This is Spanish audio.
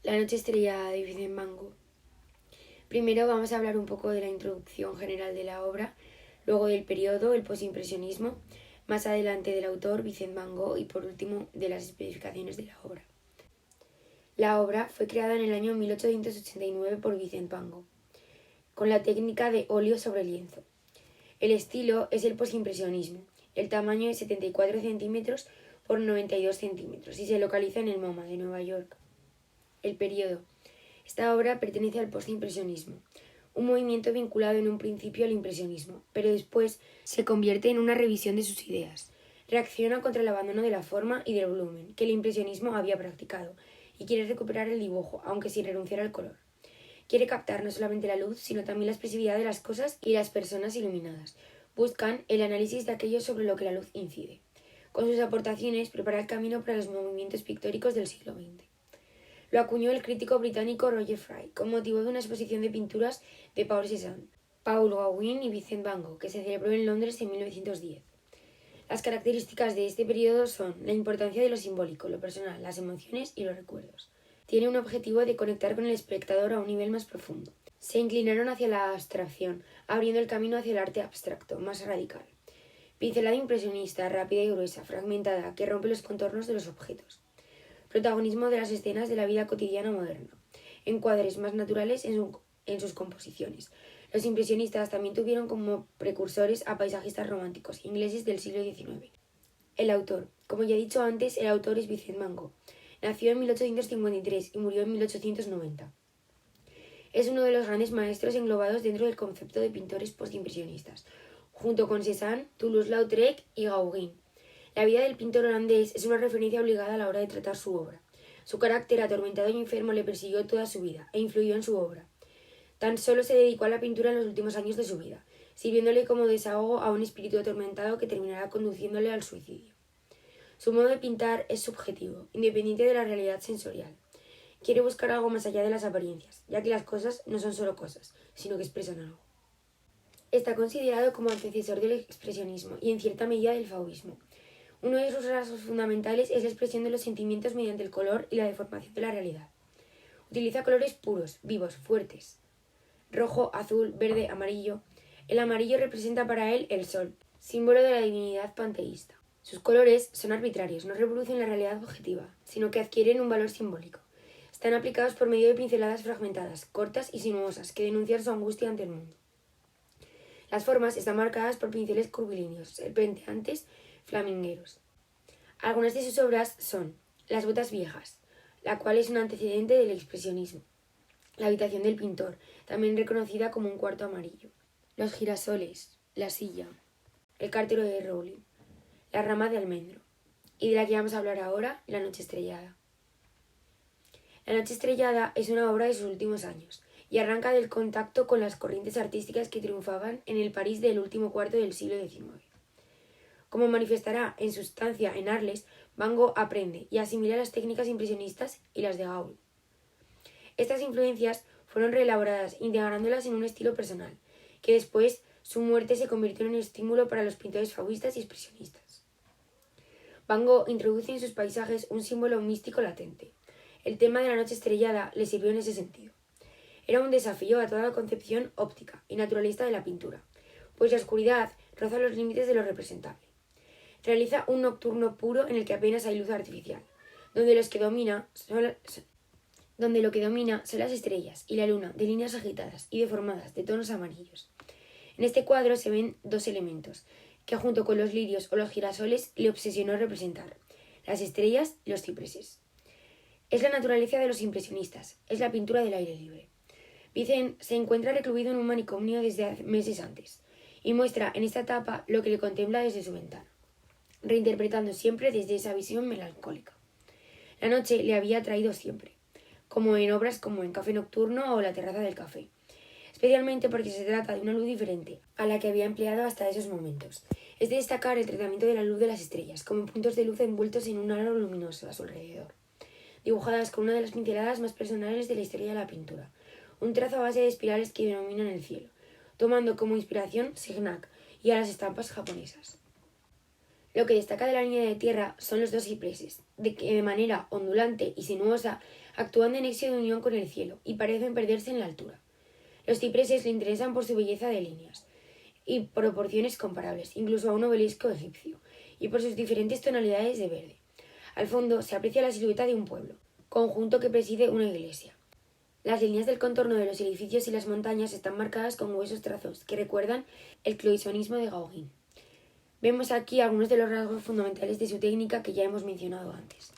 La noche estrellada de Vincent Van Gogh. Primero vamos a hablar un poco de la introducción general de la obra, luego del periodo, el postimpresionismo, más adelante del autor, Vincent Van Gogh, y por último de las especificaciones de la obra. La obra fue creada en el año 1889 por Vincent Van Gogh, con la técnica de óleo sobre lienzo. El estilo es el postimpresionismo. El tamaño es 74 centímetros por 92 centímetros y se localiza en el MoMA de Nueva York. El periodo. Esta obra pertenece al postimpresionismo, un movimiento vinculado en un principio al impresionismo, pero después se convierte en una revisión de sus ideas. Reacciona contra el abandono de la forma y del volumen que el impresionismo había practicado y quiere recuperar el dibujo, aunque sin renunciar al color. Quiere captar no solamente la luz, sino también la expresividad de las cosas y las personas iluminadas. Buscan el análisis de aquello sobre lo que la luz incide. Con sus aportaciones prepara el camino para los movimientos pictóricos del siglo XX. Lo acuñó el crítico británico Roger Fry con motivo de una exposición de pinturas de Paul Cézanne, Paul Gauguin y Vincent Van Gogh, que se celebró en Londres en 1910. Las características de este periodo son la importancia de lo simbólico, lo personal, las emociones y los recuerdos. Tiene un objetivo de conectar con el espectador a un nivel más profundo. Se inclinaron hacia la abstracción, abriendo el camino hacia el arte abstracto, más radical. Pincelada impresionista, rápida y gruesa, fragmentada, que rompe los contornos de los objetos. Protagonismo de las escenas de la vida cotidiana moderna. Encuadres más naturales en sus composiciones. Los impresionistas también tuvieron como precursores a paisajistas románticos ingleses del siglo XIX. El autor. Como ya he dicho antes, el autor es Vincent Van Gogh. Nació en 1853 y murió en 1890. Es uno de los grandes maestros englobados dentro del concepto de pintores postimpresionistas, junto con Cézanne, Toulouse-Lautrec y Gauguin. La vida del pintor holandés es una referencia obligada a la hora de tratar su obra. Su carácter atormentado y enfermo le persiguió toda su vida e influyó en su obra. Tan solo se dedicó a la pintura en los últimos años de su vida, sirviéndole como desahogo a un espíritu atormentado que terminará conduciéndole al suicidio. Su modo de pintar es subjetivo, independiente de la realidad sensorial. Quiere buscar algo más allá de las apariencias, ya que las cosas no son solo cosas, sino que expresan algo. Está considerado como antecesor del expresionismo y en cierta medida del fauvismo. Uno de sus rasgos fundamentales es la expresión de los sentimientos mediante el color y la deformación de la realidad. Utiliza colores puros, vivos, fuertes. Rojo, azul, verde, amarillo. El amarillo representa para él el sol, símbolo de la divinidad panteísta. Sus colores son arbitrarios, no reproducen la realidad objetiva, sino que adquieren un valor simbólico. Están aplicados por medio de pinceladas fragmentadas, cortas y sinuosas, que denuncian su angustia ante el mundo. Las formas están marcadas por pinceles curvilíneos, serpenteantes, flamingueros. Algunas de sus obras son Las botas viejas, la cual es un antecedente del expresionismo. La habitación del pintor, también reconocida como un cuarto amarillo. Los girasoles, la silla, el cartero de Rowling, la rama de almendro. Y de la que vamos a hablar ahora, La noche estrellada. La noche estrellada es una obra de sus últimos años y arranca del contacto con las corrientes artísticas que triunfaban en el París del último cuarto del siglo XIX. Como manifestará en su estancia en Arles, Van Gogh aprende y asimila las técnicas impresionistas y las de Gaulle. Estas influencias fueron reelaboradas, integrándolas en un estilo personal, que después su muerte se convirtió en un estímulo para los pintores fauvistas y expresionistas. Van Gogh introduce en sus paisajes un símbolo místico latente. El tema de la noche estrellada le sirvió en ese sentido. Era un desafío a toda la concepción óptica y naturalista de la pintura, pues la oscuridad roza los límites de lo representable. Realiza un nocturno puro en el que apenas hay luz artificial, donde lo que domina son las estrellas y la luna de líneas agitadas y deformadas de tonos amarillos. En este cuadro se ven dos elementos, que junto con los lirios o los girasoles le obsesionó representar, las estrellas y los cipreses. Es la naturaleza de los impresionistas, es la pintura del aire libre. Vincent se encuentra recluido en un manicomio desde meses antes, y muestra en esta etapa lo que le contempla desde su ventana, reinterpretando siempre desde esa visión melancólica. La noche le había atraído siempre, como en obras como En Café Nocturno o La terraza del café, especialmente porque se trata de una luz diferente a la que había empleado hasta esos momentos. Es de destacar el tratamiento de la luz de las estrellas, como puntos de luz envueltos en un halo luminoso a su alrededor, dibujadas con una de las pinceladas más personales de la historia de la pintura, un trazo a base de espirales que dominan el cielo, tomando como inspiración Signac y a las estampas japonesas. Lo que destaca de la línea de tierra son los dos cipreses, que de manera ondulante y sinuosa actúan de nexo de unión con el cielo y parecen perderse en la altura. Los cipreses le interesan por su belleza de líneas y proporciones comparables, incluso a un obelisco egipcio, y por sus diferentes tonalidades de verde. Al fondo se aprecia la silueta de un pueblo, conjunto que preside una iglesia. Las líneas del contorno de los edificios y las montañas están marcadas con gruesos trazos que recuerdan el cloisonnismo de Gauguin. Vemos aquí algunos de los rasgos fundamentales de su técnica que ya hemos mencionado antes.